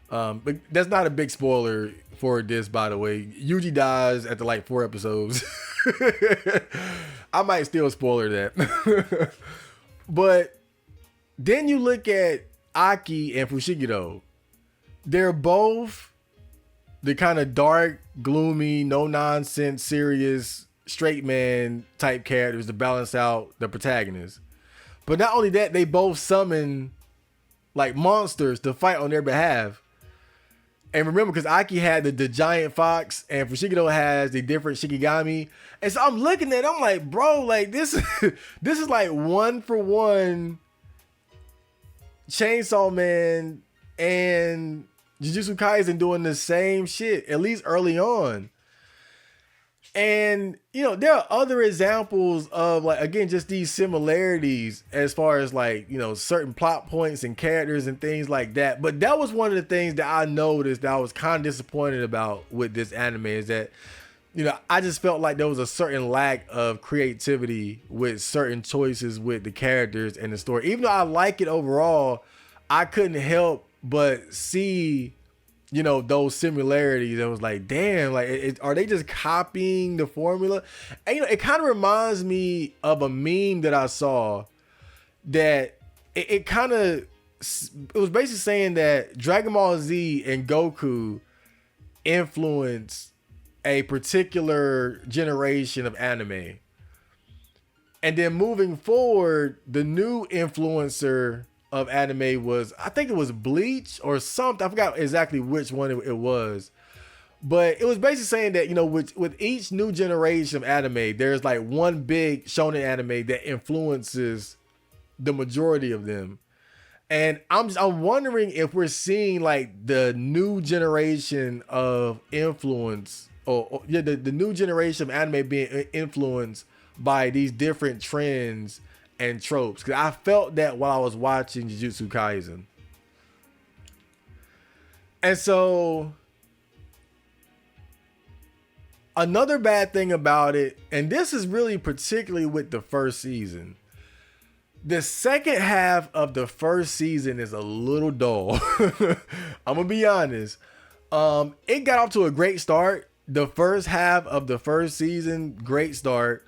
But that's not a big spoiler for this, by the way. Yuji dies after like 4 episodes. I might still spoiler that. But then you look at Aki and Fushiguro. They're both the kind of dark, gloomy, no nonsense, serious, straight man type characters to balance out the protagonist. But not only that, they both summon like monsters to fight on their behalf. And remember, because Aki had the giant fox and Fushiguro has the different Shikigami. And so I'm looking at it, I'm like, bro, like this is like 1-for-1 Chainsaw Man and Jujutsu Kaisen doing the same shit, at least early on. And, you know, there are other examples of, like, again, just these similarities as far as, like, you know, certain plot points and characters and things like that. But that was one of the things that I noticed that I was kind of disappointed about with this anime, is that, you know, I just felt like there was a certain lack of creativity with certain choices with the characters and the story. Even though I like it overall, I couldn't help but see, you know, those similarities. It was like, damn, like, are they just copying the formula? And, you know, it kind of reminds me of a meme that I saw that it was basically saying that Dragon Ball Z and Goku influenced a particular generation of anime. And then moving forward, the new influencer of anime was, I think it was Bleach or something. I forgot exactly which one it was. But it was basically saying that, you know, with each new generation of anime, there's like one big shonen anime that influences the majority of them. And I'm wondering if we're seeing like the new generation of influence, or the new generation of anime being influenced by these different trends and tropes. Because I felt that while I was watching Jujutsu Kaisen. And so another bad thing about it, and this is really particularly with the first season, the second half of the first season is a little dull. I'm gonna be honest. It got off to a great start. The first half of the first season, great start.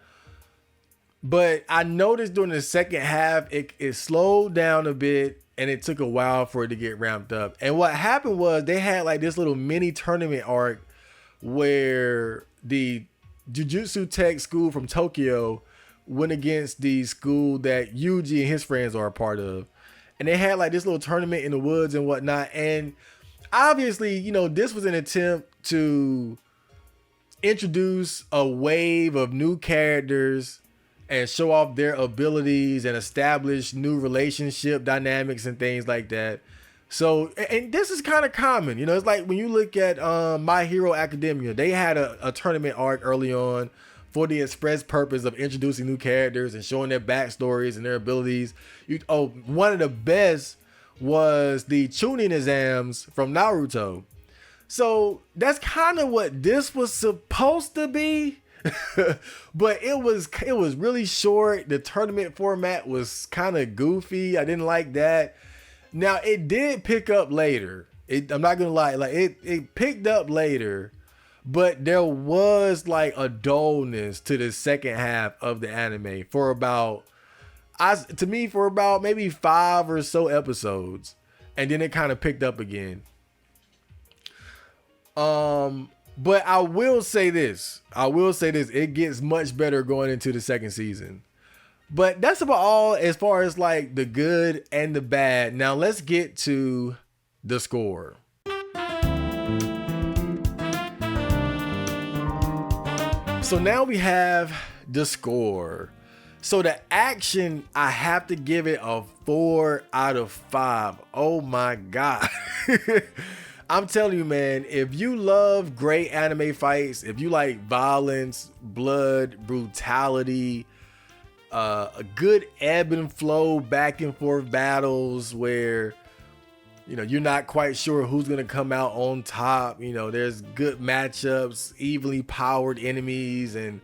But I noticed during the second half, it slowed down a bit, and it took a while for it to get ramped up. And what happened was they had like this little mini tournament arc where the Jujutsu Tech school from Tokyo went against the school that Yuji and his friends are a part of. And they had like this little tournament in the woods and whatnot. And obviously, you know, this was an attempt to introduce a wave of new characters and show off their abilities and establish new relationship dynamics and things like that. So, and this is kind of common, you know, it's like when you look at My Hero Academia, they had a tournament arc early on for the express purpose of introducing new characters and showing their backstories and their abilities. One of the best was the Chunin exams from Naruto. So that's kind of what this was supposed to be. But it was really short. The tournament format was kind of goofy. I didn't like that. Now it did pick up later. I'm not gonna lie, like it picked up later, but there was like a dullness to the second half of the anime for about maybe 5 or so episodes, and then it kind of picked up again. But I will say this, it gets much better going into the second season. But that's about all as far as like the good and the bad. Now let's get to the score. So now we have the score. So the action, I have to give it a 4 out of 5. Oh my God. I'm telling you, man, if you love great anime fights, if you like violence, blood, brutality, a good ebb and flow back and forth battles where You're not quite sure who's going to come out on top. There's good matchups, evenly powered enemies, and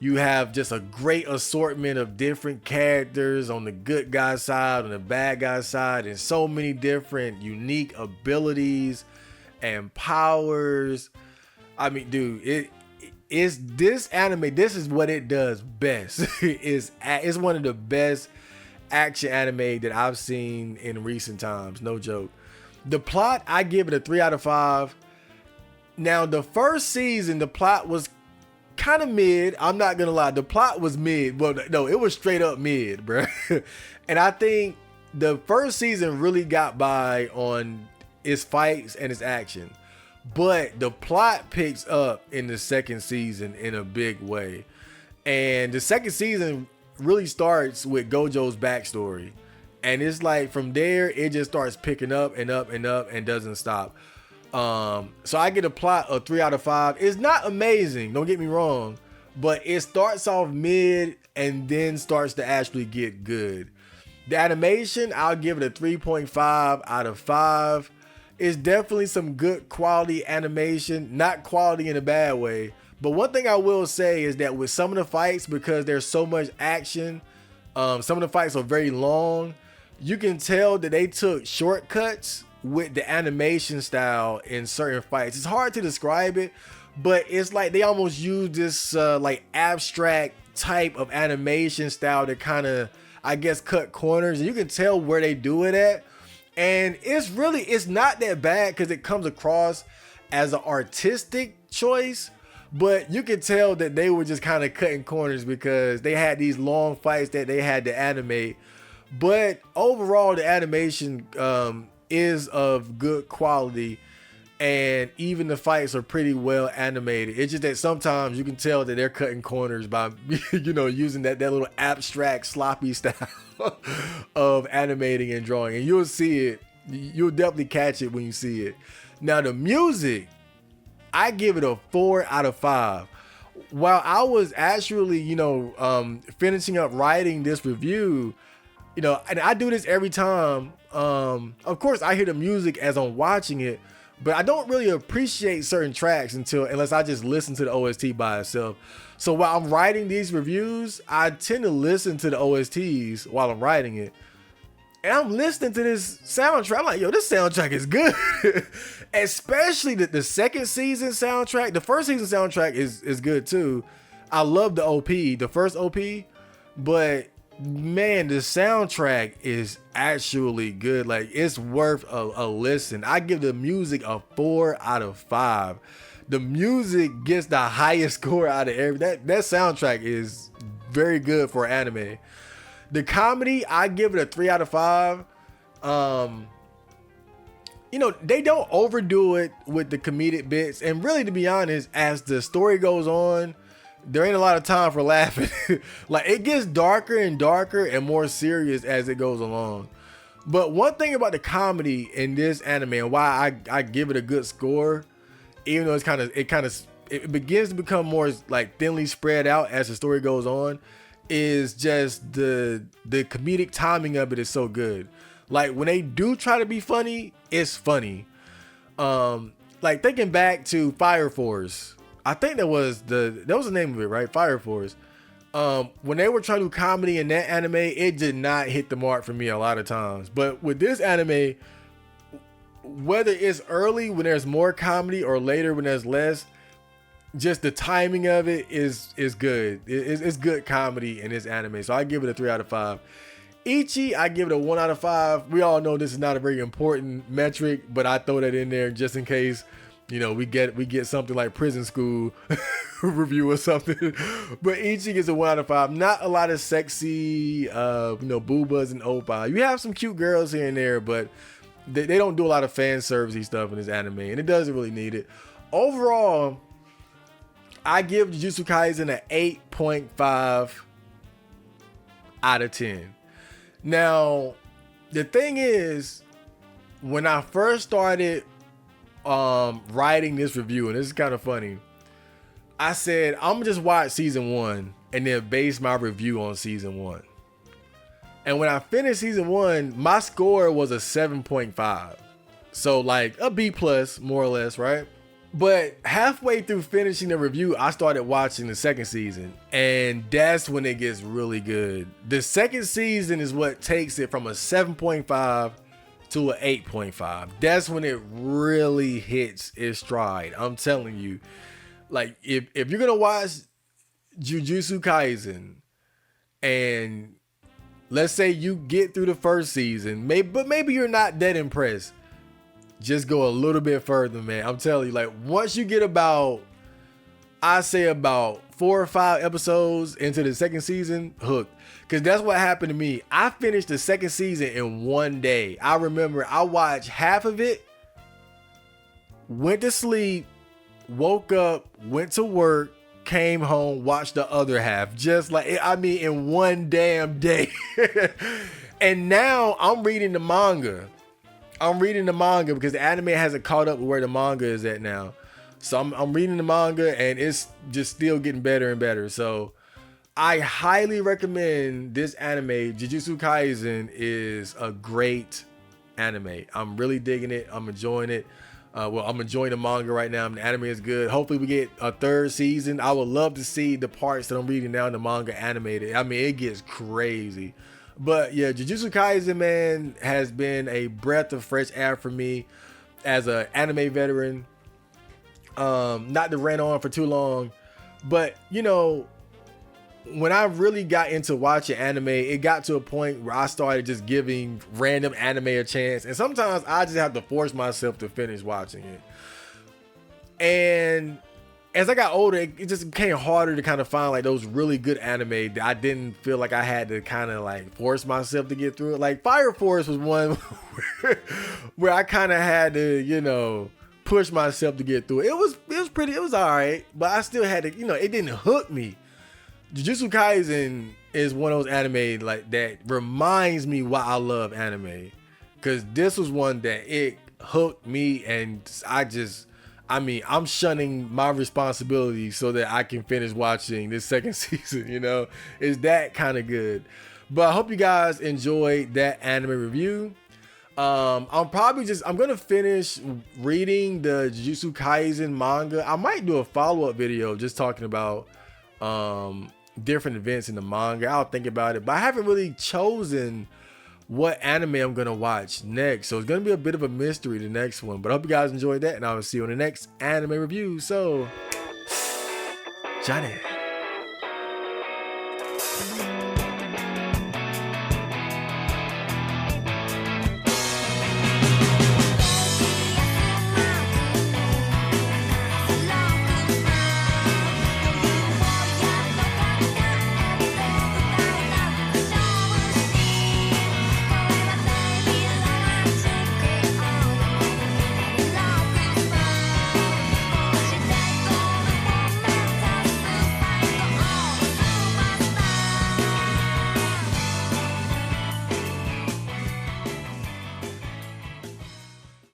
you have just a great assortment of different characters on the good guy side, on the bad guy side, and so many different unique abilities and powers. I mean, dude, it's this anime. This is what it does best. It's one of the best action anime that I've seen in recent times. No joke. The plot, I give it a 3 out of 5. Now, the first season, the plot was kind of mid. I'm not gonna lie, the plot was mid. Well, no, it was straight up mid, bro. And I think the first season really got by on its fights and its action, but the plot picks up in the second season in a big way. And the second season really starts with Gojo's backstory, and it's like from there it just starts picking up and up and up and doesn't stop. So I get a plot of 3 out of 5. It's not amazing, don't get me wrong, but it starts off mid and then starts to actually get good. The animation, I'll give it a 3.5 out of 5. It's definitely some good quality animation, not quality in a bad way. But one thing I will say is that with some of the fights, because there's so much action, some of the fights are very long. You can tell that they took shortcuts with the animation style in certain fights. It's hard to describe it, but it's like they almost use this like abstract type of animation style to kind of, I guess, cut corners. And you can tell where they do it at. And it's not that bad because it comes across as an artistic choice. But you can tell that they were just kind of cutting corners because they had these long fights that they had to animate. But overall, the animation is of good quality, and even the fights are pretty well animated. It's just that sometimes you can tell that they're cutting corners by using that little abstract sloppy style of animating and drawing. And you'll see it. You'll definitely catch it when you see it. Now, the music, I give it a 4 out of 5. While I was actually, finishing up writing this review, and I do this every time. Of course, I hear the music as I'm watching it, but I don't really appreciate certain tracks unless I just listen to the OST by itself. So while I'm writing these reviews, I tend to listen to the OSTs while I'm writing it. And I'm listening to this soundtrack. I'm like, yo, this soundtrack is good. Especially the second season soundtrack. The first season soundtrack is good too. I love the OP, the first OP. But man, the soundtrack is actually good. Like, it's worth a listen. I give the music a 4 out of 5. The music gets the highest score out of every. That soundtrack is very good for anime. The comedy, I give it a 3 out of 5. They don't overdo it with the comedic bits. And really, to be honest, as the story goes on, there ain't a lot of time for laughing. Like, it gets darker and darker and more serious as it goes along. But one thing about the comedy in this anime and why I give it a good score, even though it begins to become more like thinly spread out as the story goes on, is just the comedic timing of it is so good. Like, when they do try to be funny, it's funny. Like, thinking back to Fire Force, I think that was the name of it, right? Fire Force. When they were trying to do comedy in that anime, it did not hit the mark for me a lot of times. But with this anime, whether it's early when there's more comedy or later when there's less, just the timing of it is good. It's good comedy in this anime. So I give it a 3 out of 5. Ichi, I give it a 1 out of 5. We all know this is not a very important metric, but I throw that in there just in case, we get something like Prison School review or something. But Ichi gets a 1 out of 5. Not a lot of sexy, boobas and oppa. You have some cute girls here and there, but they don't do a lot of fan servicey stuff in this anime, and it doesn't really need it. Overall, I give Jujutsu Kaisen an 8.5 out of 10. Now, the thing is, when I first started writing this review, and this is kind of funny, I said, I'm gonna just watch season 1 and then base my review on season 1. And when I finished season 1, my score was a 7.5. So like a B plus, more or less, right? But halfway through finishing the review, I started watching the second season, and that's when it gets really good. The second season is what takes it from a 7.5 to an 8.5. That's when it really hits its stride. I'm telling you, like if you're gonna watch Jujutsu Kaisen, and let's say you get through the first season, maybe you're not that impressed, just go a little bit further, man. I'm telling you, like once you get about, I say about 4 or 5 episodes into the second season, hooked. Because that's what happened to me. I finished the second season in one day. I remember I watched half of it, went to sleep, woke up, went to work, came home, watched the other half. Just like, I mean, in one damn day. And now I'm reading the manga. Because the anime hasn't caught up with where the manga is at now. So I'm reading the manga, and it's just still getting better and better. So I highly recommend this anime. Jujutsu Kaisen is a great anime. I'm really digging it. I'm enjoying it. I'm enjoying the manga right now. The anime is good. Hopefully we get a 3rd season. I would love to see the parts that I'm reading now in the manga animated. I mean, it gets crazy. But yeah, Jujutsu Kaisen, man, has been a breath of fresh air for me as an anime veteran. Not to rant on for too long, but you know, when I really got into watching anime, it got to a point where I started just giving random anime a chance. And sometimes I just have to force myself to finish watching it. And as I got older, it just became harder to kind of find like those really good anime that I didn't feel like I had to kind of like force myself to get through it. Like Fire Force was one where I kind of had to, you know, push myself to get through it. It was all right, but I still had to, you know, it didn't hook me. Jujutsu Kaisen is one of those anime like that reminds me why I love anime, because this was one that it hooked me, and I'm shunning my responsibilities so that I can finish watching this second season. You know, it's that kind of good. But I hope you guys enjoyed that anime review. I'm gonna finish reading the Jujutsu Kaisen manga. I might do a follow-up video just talking about different events in the manga. I'll think about it, but I haven't really chosen what anime I'm gonna watch next, so it's gonna be a bit of a mystery, the next one. But I hope you guys enjoyed that, and I will see you on the next anime review. So Johnny.